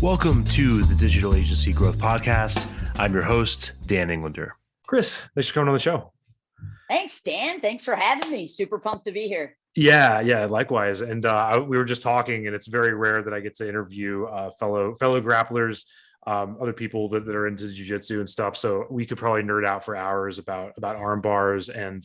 Welcome to the Digital Agency Growth Podcast. I'm your host, Dan Englander. Cris, thanks for coming on the show. Thanks, Dan. Thanks for having me. Super pumped to be here. Yeah, likewise. And we were just talking, and it's very rare that I get to interview fellow grapplers, other people that are into jiu-jitsu and stuff. So we could probably nerd out for hours about arm bars and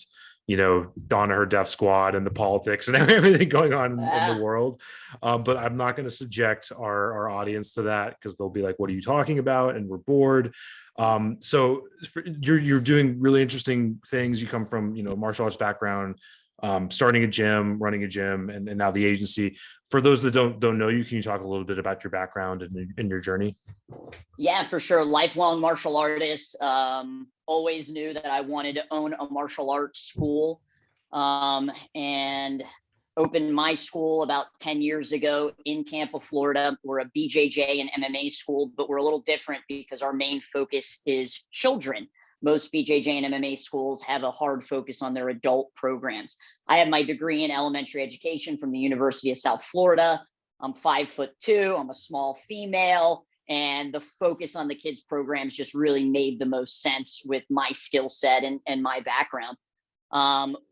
Danaher Death Squad and the politics and everything going on in the world. But I'm not going to subject our audience to that because they'll be like, "What are you talking about?" And we're bored. You're doing really interesting things. You come from martial arts background, starting a gym, running a gym, and now the agency. For those that don't know you, can you talk a little bit about your background and your journey? Yeah, for sure. Lifelong martial artist. Always knew that I wanted to own a martial arts school, and opened my school about 10 years ago in Tampa, Florida. We're a BJJ and MMA school, but we're a little different because our main focus is children. Most BJJ and MMA schools have a hard focus on their adult programs. I have my degree in elementary education from the University of South Florida. I'm 5'2". I'm a small female. And the focus on the kids programs just really made the most sense with my skill set and my background.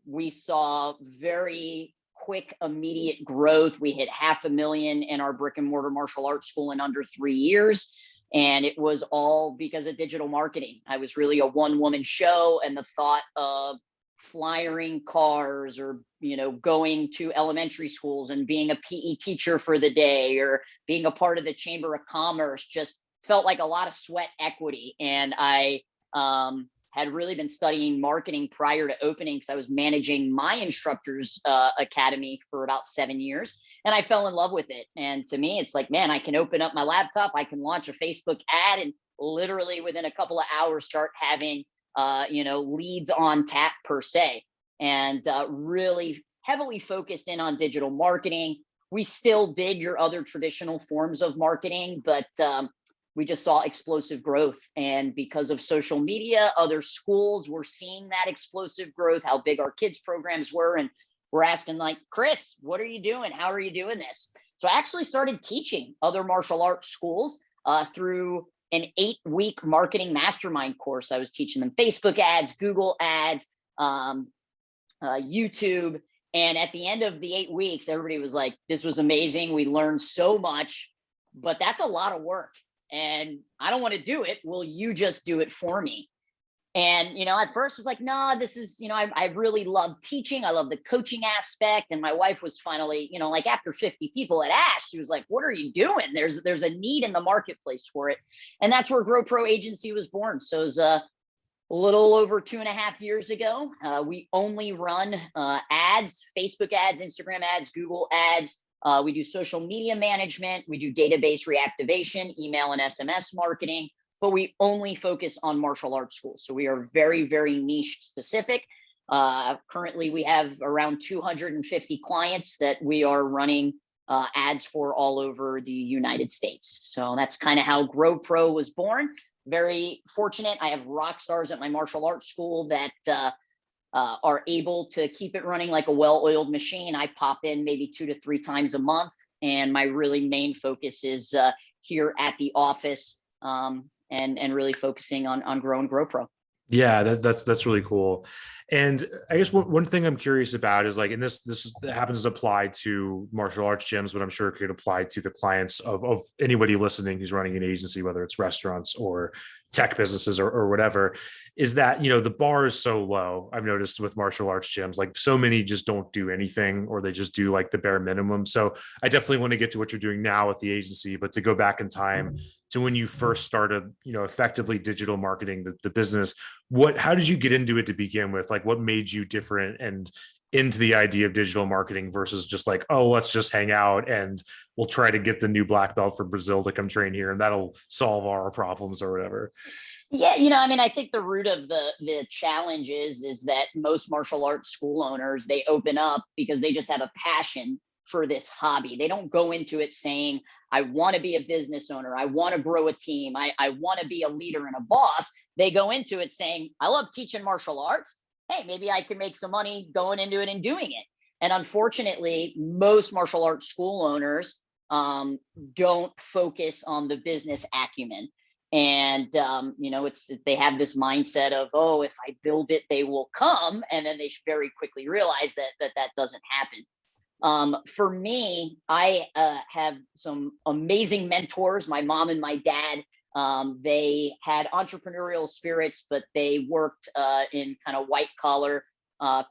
We saw very quick, immediate growth. We hit 500,000 in our brick and mortar martial arts school in under 3 years. And it was all because of digital marketing. I was really a one-woman show, and the thought of flyering cars or going to elementary schools and being a PE teacher for the day or being a part of the Chamber of Commerce just felt like a lot of sweat equity. And I had really been studying marketing prior to opening because I was managing my instructor's academy for about 7 years, and I fell in love with it. And to me, it's like, man, I can open up my laptop, I can launch a Facebook ad, and literally within a couple of hours start having leads on tap per se, and really heavily focused in on digital marketing. We still did your other traditional forms of marketing, but we just saw explosive growth. And because of social media, other schools were seeing that explosive growth, how big our kids programs were. And we're asking like, Cris, what are you doing? How are you doing this? So I actually started teaching other martial arts schools through an 8-week marketing mastermind course. I was teaching them Facebook ads, Google ads, YouTube. And at the end of the 8 weeks, everybody was like, this was amazing. We learned so much, but that's a lot of work. And I don't want to do it. Will you just do it for me? And, at first I was like, no, this is, I really love teaching. I love the coaching aspect. And my wife was finally, like after 50 people had asked, she was like, what are you doing? There's a need in the marketplace for it. And that's where Grow Pro Agency was born. So it was a little over 2.5 years ago. We only run ads, Facebook ads, Instagram ads, Google ads. We do social media management. We do database reactivation, email and SMS marketing, but we only focus on martial arts schools. So we are very, very niche specific. Currently, we have around 250 clients that we are running ads for all over the United States. So that's kind of how Grow Pro was born. Very fortunate. I have rock stars at my martial arts school that are able to keep it running like a well-oiled machine. I pop in maybe 2 to 3 times a month, and my really main focus is here at the office, and really focusing on growing Grow Pro. Yeah, that's really cool. And I guess one thing I'm curious about is like, and this happens to apply to martial arts gyms, but I'm sure it could apply to the clients of anybody listening who's running an agency, whether it's restaurants or tech businesses or whatever, is that, the bar is so low. I've noticed with martial arts gyms, like so many just don't do anything, or they just do like the bare minimum. So I definitely want to get to what you're doing now with the agency, but to go back in time to when you first started, effectively digital marketing the business, how did you get into it to begin with? Like what made you different and into the idea of digital marketing versus just like, oh, let's just hang out and we'll try to get the new black belt from Brazil to come train here and that'll solve our problems or whatever. Yeah, I think the root of the challenge is that most martial arts school owners, they open up because they just have a passion for this hobby. They don't go into it saying, I want to be a business owner. I want to grow a team. I want to be a leader and a boss. They go into it saying, I love teaching martial arts. Hey, maybe I can make some money going into it and doing it. And unfortunately, most martial arts school owners don't focus on the business acumen. And they have this mindset of, oh, if I build it, they will come, and then they very quickly realize that doesn't happen. For me, I have some amazing mentors, my mom and my dad. They had entrepreneurial spirits, but they worked in kind of white collar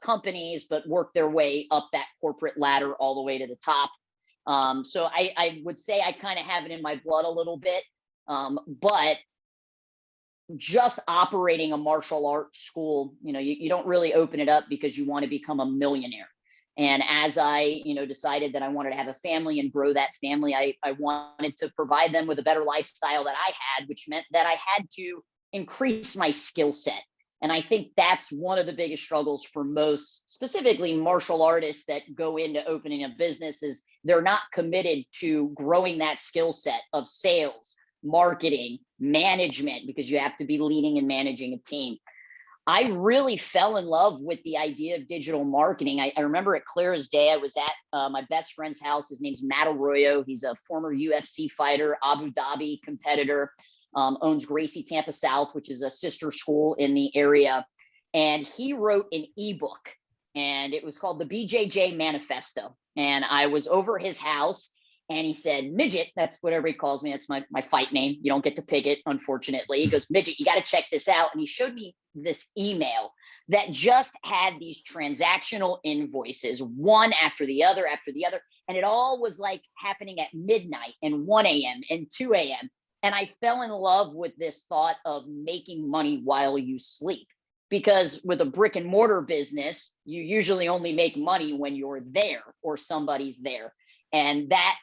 companies, but worked their way up that corporate ladder all the way to the top. So I would say I kind of have it in my blood a little bit. But just operating a martial arts school, you don't really open it up because you want to become a millionaire. And as I, decided that I wanted to have a family and grow that family, I wanted to provide them with a better lifestyle that I had, which meant that I had to increase my skill set. And I think that's one of the biggest struggles for most, specifically martial artists that go into opening a business, is they're not committed to growing that skill set of sales, marketing, management, because you have to be leading and managing a team. I really fell in love with the idea of digital marketing. I remember it clear as day. I was at my best friend's house. His name's Matt Arroyo. He's a former UFC fighter, Abu Dhabi competitor, owns Gracie Tampa South, which is a sister school in the area. And he wrote an ebook, and it was called the BJJ Manifesto. And I was over his house, and he said, Midget, that's what everybody calls me. That's my fight name. You don't get to pick it, unfortunately. He goes, Midget, you got to check this out. And he showed me this email that just had these transactional invoices, one after the other, after the other. And it all was like happening at midnight and 1 a.m. and 2 a.m. And I fell in love with this thought of making money while you sleep. Because with a brick and mortar business, you usually only make money when you're there or somebody's there. And that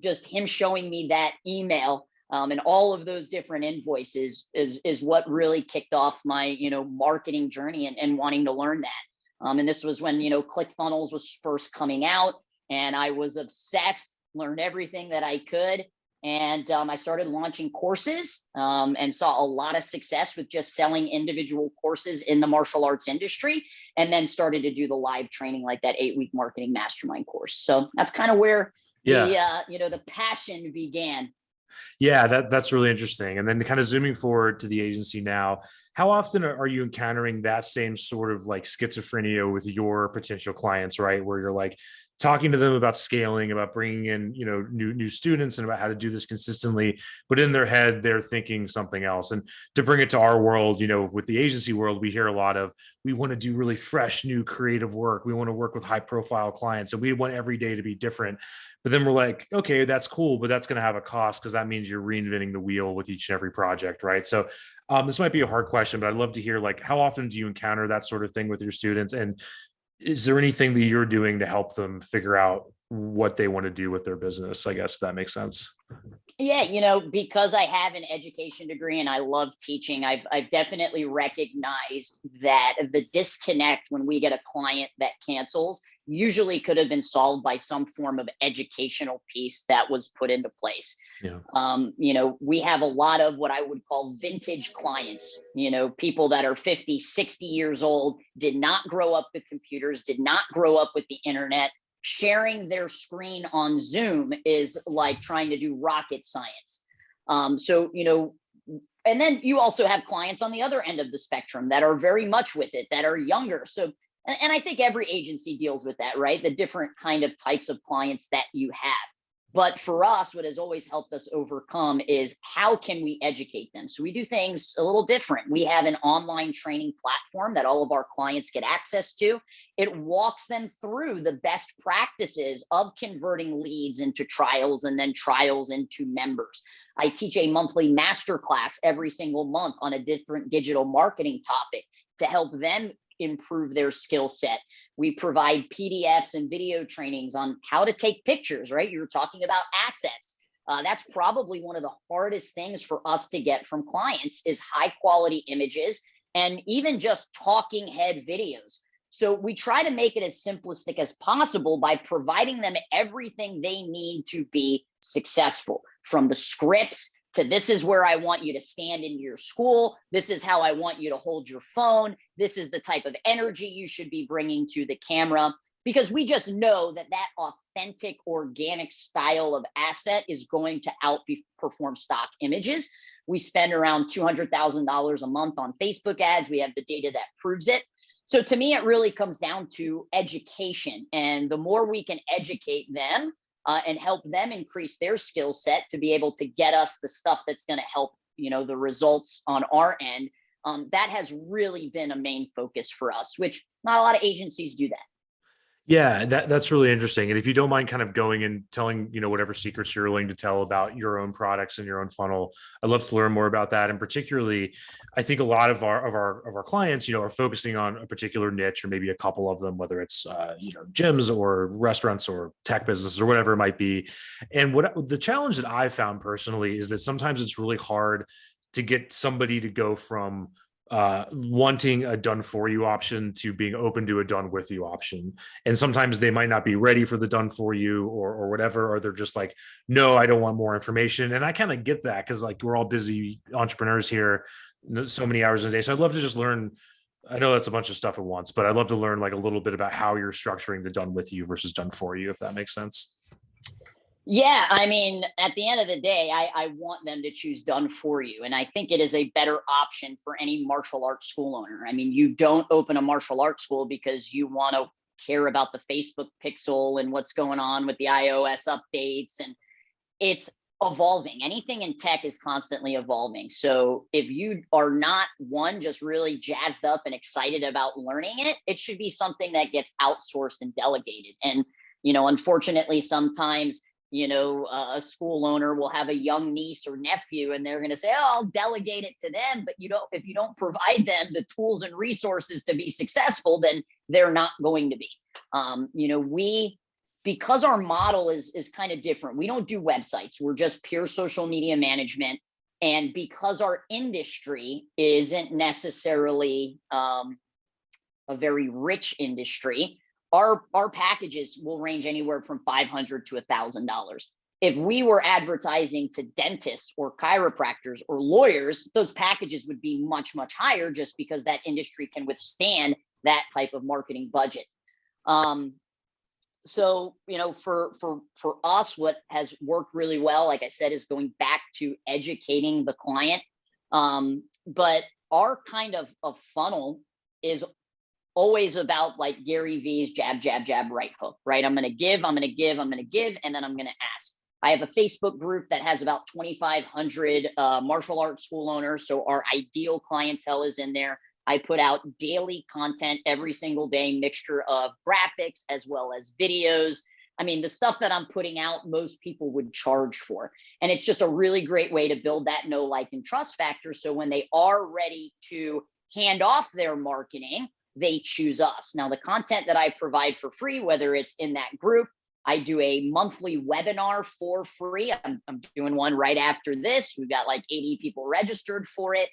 just him showing me that email and all of those different invoices is what really kicked off my, marketing journey and wanting to learn that. And this was when, ClickFunnels was first coming out, and I was obsessed, learned everything that I could. And I started launching courses and saw a lot of success with just selling individual courses in the martial arts industry, and then started to do the live training, like that 8-week marketing mastermind course. So that's kind of where the passion began. Yeah, that's really interesting. And then kind of zooming forward to the agency now, how often are you encountering that same sort of like schizophrenia with your potential clients, right? Where you're like talking to them about scaling, about bringing in, new students, and about how to do this consistently, but in their head, they're thinking something else. And to bring it to our world, with the agency world, we hear a lot of, we want to do really fresh, new creative work. We want to work with high profile clients. So we want every day to be different. But then we're like, okay, that's cool, but that's going to have a cost, because that means you're reinventing the wheel with each and every project, right? So this might be a hard question, but I'd love to hear, like, how often do you encounter that sort of thing with your students? And is there anything that you're doing to help them figure out what they want to do with their business, I guess, if that makes sense? Yeah, because I have an education degree and I love teaching, I've definitely recognized that the disconnect when we get a client that cancels usually could have been solved by some form of educational piece that was put into place. Yeah. We have a lot of what I would call vintage clients, people that are 50, 60 years old, did not grow up with computers, did not grow up with the internet. Sharing their screen on Zoom is like trying to do rocket science. And then you also have clients on the other end of the spectrum that are very much with it, that are younger. So, and I think every agency deals with that, right? The different kind of types of clients that you have. But for us, what has always helped us overcome is how can we educate them? So we do things a little different. We have an online training platform that all of our clients get access to. It walks them through the best practices of converting leads into trials and then trials into members. I teach a monthly masterclass every single month on a different digital marketing topic to help them improve their skill set. We provide PDFs and video trainings on how to take pictures, right? You're talking about assets. That's probably one of the hardest things for us to get from clients is high quality images and even just talking head videos. So we try to make it as simplistic as possible by providing them everything they need to be successful, from the scripts to this is where I want you to stand in your school. This is how I want you to hold your phone. This is the type of energy you should be bringing to the camera. because we just know that that authentic, organic style of asset is going to outperform stock images. We spend around $200,000 a month on Facebook ads. We have the data that proves it. So to me, it really comes down to education. And the more we can educate them and help them increase their skill set to be able to get us the stuff that's going to help, the results on our end, that has really been a main focus for us, which not a lot of agencies do that. Yeah, that's really interesting. And if you don't mind kind of going and telling, whatever secrets you're willing to tell about your own products and your own funnel, I'd love to learn more about that. And particularly, I think a lot of our clients, are focusing on a particular niche or maybe a couple of them, whether it's gyms or restaurants or tech businesses or whatever it might be. And what the challenge that I found personally is that sometimes it's really hard to get somebody to go from wanting a done for you option to being open to a done with you option. And sometimes they might not be ready for the done for you or whatever, or they're just like, no, I don't want more information. And I kind of get that because like we're all busy entrepreneurs here, so many hours a day. So I'd love to just learn. I know that's a bunch of stuff at once, but I'd love to learn like a little bit about how you're structuring the done with you versus done for you, if that makes sense. Yeah, I mean, at the end of the day, I want them to choose done for you. And I think it is a better option for any martial arts school owner. I mean, you don't open a martial arts school because you want to care about the Facebook pixel and what's going on with the iOS updates. And it's evolving. Anything in tech is constantly evolving. So if you are not just really jazzed up and excited about learning it, it should be something that gets outsourced and delegated. And, unfortunately, sometimes a school owner will have a young niece or nephew and they're going to say, oh, I'll delegate it to them. But if you don't provide them the tools and resources to be successful, then they're not going to be. Because our model is kind of different. We don't do websites. We're just pure social media management. And because our industry isn't necessarily a very rich industry, our packages will range anywhere from $500 to $1,000. If we were advertising to dentists or chiropractors or lawyers, those packages would be much, much higher just because that industry can withstand that type of marketing budget. So, for us, what has worked really well, like I said, is going back to educating the client. But our kind of funnel is always about like Gary V's jab, jab, jab, right hook, right? I'm going to give, I'm going to give, I'm going to give, and then I'm going to ask. I have a Facebook group that has about 2,500 martial arts school owners. So our ideal clientele is in there. I put out daily content every single day, mixture of graphics as well as videos. I mean, the stuff that I'm putting out, most people would charge for. And it's just a really great way to build that know, like, and trust factor. So when they are ready to hand off their marketing, they choose us. Now, the content that I provide for free, whether it's in that group, I do a monthly webinar for free. I'm doing one right after this. We've got like 80 people registered for it.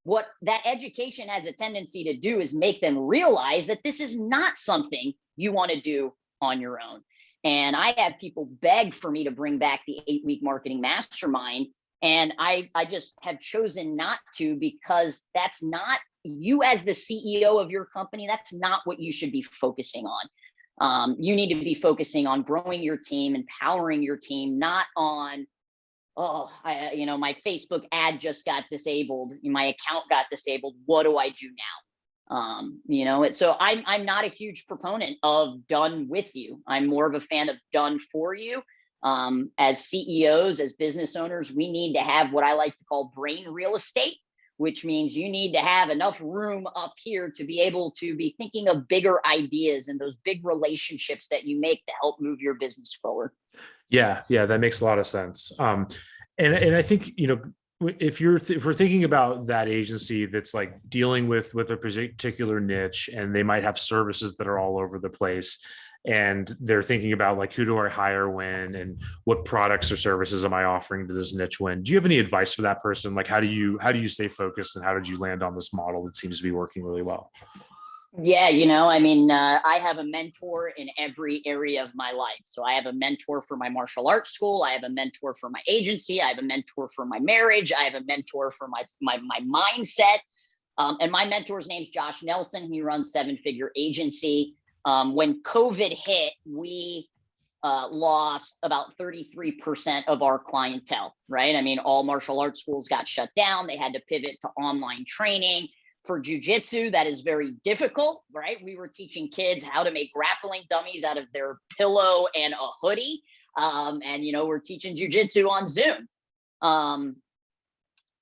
What that education has a tendency to do is make them realize that this is not something you want to do on your own. And I have people beg for me to bring back the 8-week marketing mastermind. And I just have chosen not to, because that's not you as the CEO of your company. That's not what you should be focusing on. You need to be focusing on growing your team, empowering your team, not on, my Facebook ad just got disabled. My account got disabled. What do I do now? So I'm not a huge proponent of done with you. I'm more of a fan of done for you. As CEOs, as business owners, we need to have what I like to call brain real estate, which means you need to have enough room up here to be able to be thinking of bigger ideas and those big relationships that you make to help move your business forward. Yeah, that makes a lot of sense. And I think, if we're thinking about that agency that's like dealing with a particular niche, and they might have services that are all over the place, and they're thinking about like, who do I hire when, and what products or services am I offering to this niche when? Do you have any advice for that person? Like, how do you stay focused, and how did you land on this model that seems to be working really well? Yeah, I have a mentor in every area of my life. So I have a mentor for my martial arts school. I have a mentor for my agency. I have a mentor for my marriage. I have a mentor for my mindset. And my mentor's name's Josh Nelson. He runs 7-figure agency. When COVID hit, we lost about 33% of our clientele, right? I mean, all martial arts schools got shut down. They had to pivot to online training. For jujitsu, that is very difficult, right? We were teaching kids how to make grappling dummies out of their pillow and a hoodie. And, we're teaching jujitsu on Zoom.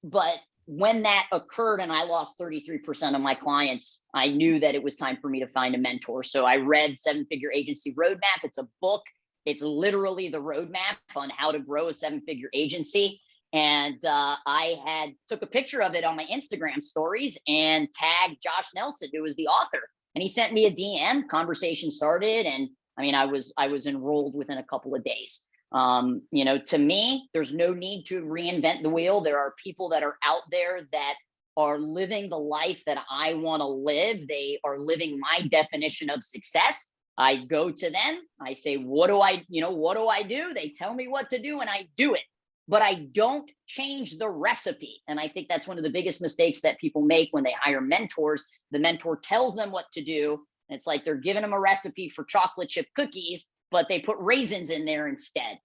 But when that occurred and I lost 33% of my clients, I knew that it was time for me to find a mentor. So I read Seven Figure Agency Roadmap. It's a book. It's literally the roadmap on how to grow a seven-figure agency. And I took a picture of it on my Instagram stories and tagged Josh Nelson, who was the author. And he sent me a DM. Conversation started, and I mean, I was enrolled within a couple of days. To me, there's no need to reinvent the wheel. There are people that are out there that are living the life that I want to live. They are living my definition of success. I go to them. I say, what do I do? They tell me what to do and I do it. But I don't change the recipe. And I think that's one of the biggest mistakes that people make when they hire mentors. The mentor tells them what to do. And it's like they're giving them a recipe for chocolate chip cookies, but they put raisins in there instead.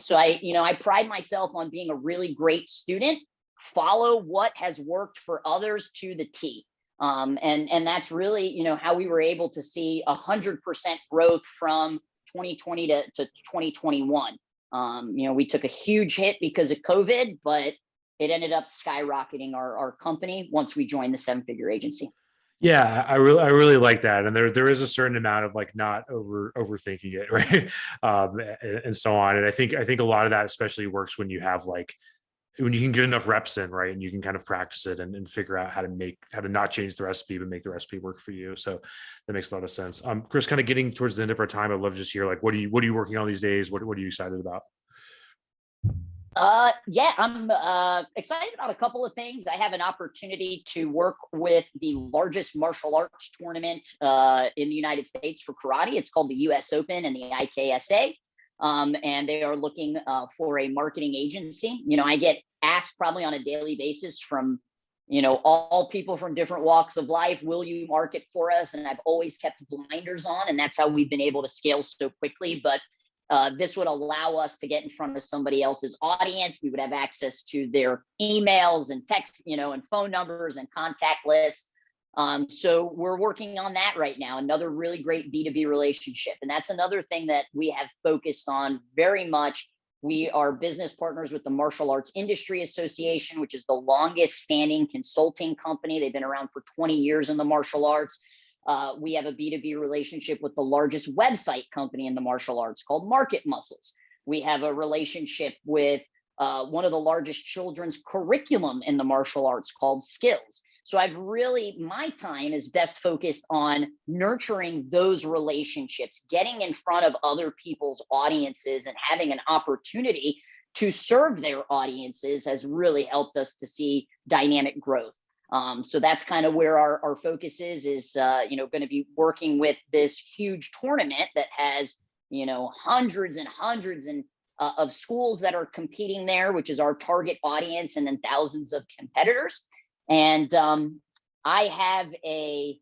So I pride myself on being a really great student, follow what has worked for others to the T. And that's really, how we were able to see 100% growth from 2020 to 2021. We took a huge hit because of COVID, but it ended up skyrocketing our company once we joined the Seven Figure Agency. Yeah, I really like that, and there is a certain amount of like not overthinking it, right? And so on. And I think a lot of that especially works when you have when you can get enough reps in, right? And you can kind of practice it and figure out how to not change the recipe, but make the recipe work for you. So that makes a lot of sense. Cris, kind of getting towards the end of our time, I'd love to just hear what are you working on these days? What are you excited about? Yeah, I'm excited about a couple of things. I have an opportunity to work with the largest martial arts tournament in the United States for karate. It's called the US Open and the IKSA. And they are looking for a marketing agency. I get asked probably on a daily basis from, all people from different walks of life, will you market for us? And I've always kept blinders on, and that's how we've been able to scale so quickly. But this would allow us to get in front of somebody else's audience. We would have access to their emails and text, and phone numbers and contact lists. So we're working on that right now. Another really great B2B relationship. And that's another thing that we have focused on very much. We are business partners with the Martial Arts Industry Association, which is the longest standing consulting company. They've been around for 20 years in the martial arts. We have a B2B relationship with the largest website company in the martial arts called Market Muscles. We have a relationship with one of the largest children's curriculum in the martial arts called Skills. So my time is best focused on nurturing those relationships, getting in front of other people's audiences and having an opportunity to serve their audiences has really helped us to see dynamic growth. So that's kind of where our focus is going to be working with this huge tournament that has, hundreds and hundreds of schools that are competing there, which is our target audience, and then thousands of competitors. And I have a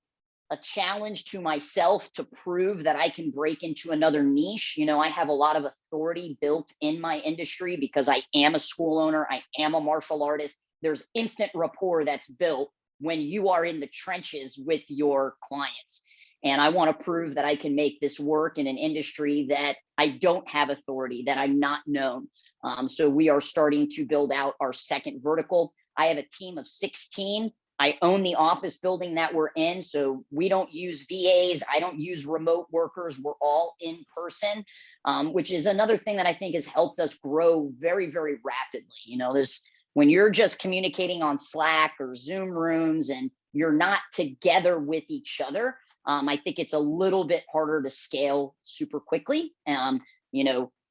challenge to myself to prove that I can break into another niche. I have a lot of authority built in my industry because I am a school owner. I am a martial artist. There's instant rapport that's built when you are in the trenches with your clients. And I want to prove that I can make this work in an industry that I don't have authority, that I'm not known. So we are starting to build out our second vertical. I have a team of 16. I own the office building that we're in. So we don't use VAs. I don't use remote workers. We're all in person, which is another thing that I think has helped us grow very, very rapidly. When you're just communicating on Slack or Zoom rooms and you're not together with each other, I think it's a little bit harder to scale super quickly.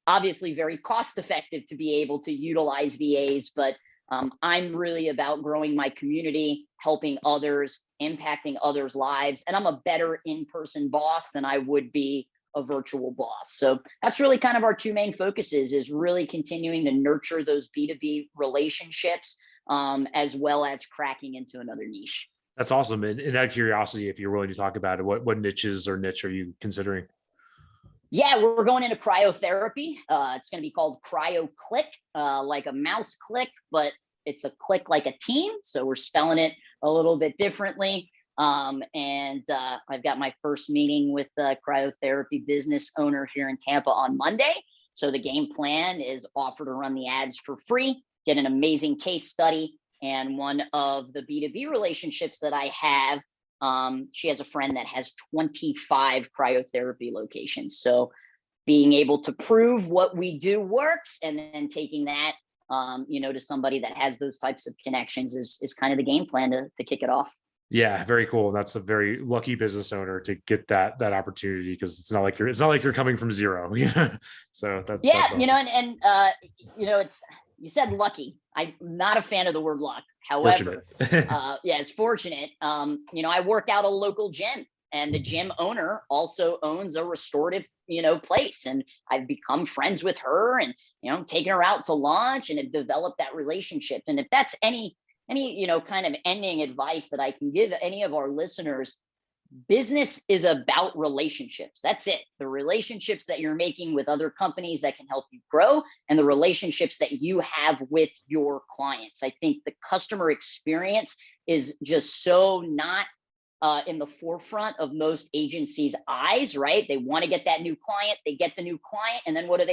Obviously very cost effective to be able to utilize VAs, but I'm really about growing my community, helping others, impacting others' lives. And I'm a better in-person boss than I would be a virtual boss. So that's really kind of our two main focuses, is really continuing to nurture those B2B relationships, as well as cracking into another niche. That's awesome. And out of curiosity, if you're willing to talk about it, what niches or niche are you considering? Yeah, we're going into cryotherapy. It's going to be called Cryo Click, like a mouse click, but it's a click like a team. So we're spelling it a little bit differently. And I've got my first meeting with the cryotherapy business owner here in Tampa on Monday. So the game plan is offer to run the ads for free, get an amazing case study. And one of the B2B relationships that I have, she has a friend that has 25 cryotherapy locations. So being able to prove what we do works and then taking that, to somebody that has those types of connections is kind of the game plan to kick it off. Yeah, very cool. That's a very lucky business owner to get that opportunity, because it's not like you're coming from zero, you know. So Yeah, that's awesome. it's, you said lucky. I'm not a fan of the word luck. Fortunate. However, yeah, it's fortunate. I work out a local gym, and the gym owner also owns a restorative, place, and I've become friends with her, and taking her out to lunch, and have developed that relationship. And if that's any kind of ending advice that I can give any of our listeners, business is about relationships. That's it. The relationships that you're making with other companies that can help you grow, and the relationships that you have with your clients. I think the customer experience is just so not in the forefront of most agencies' eyes, right? They want to get that new client, they get the new client, and then what do?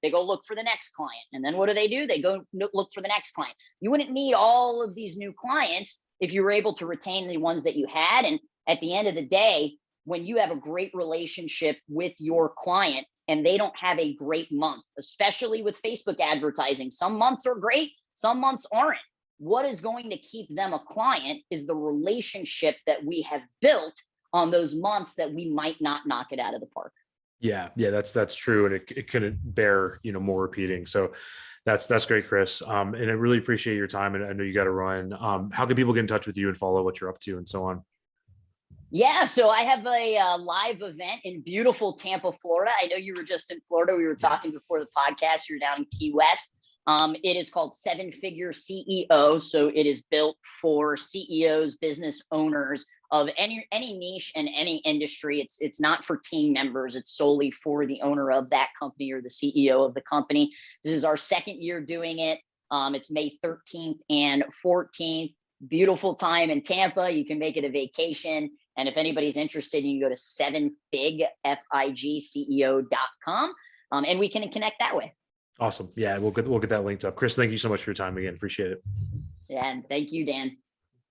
They go look for the next client. And then what do? They go look for the next client. You wouldn't need all of these new clients if you were able to retain the ones that you had. And at the end of the day, when you have a great relationship with your client and they don't have a great month, especially with Facebook advertising, some months are great, some months aren't. What is going to keep them a client is the relationship that we have built on those months that we might not knock it out of the park. Yeah, that's true, and it couldn't bear more repeating. So that's great, Cris. And I really appreciate your time. And I know you got to run. How can people get in touch with you and follow what you're up to and so on? Yeah, so I have a live event in beautiful Tampa, Florida. I know you were just in Florida. We were talking before the podcast. You're down in Key West. It is called Seven Figure CEO. So it is built for CEOs, business owners of any niche and any industry. It's not for team members. It's solely for the owner of that company or the CEO of the company. This is our second year doing it. It's May 13th and 14th. Beautiful time in Tampa. You can make it a vacation. And if anybody's interested, you can go to 7figceo.com, and we can connect that way. Awesome. Yeah, we'll get that linked up. Cris, thank you so much for your time again. Appreciate it. Yeah, and thank you, Dan.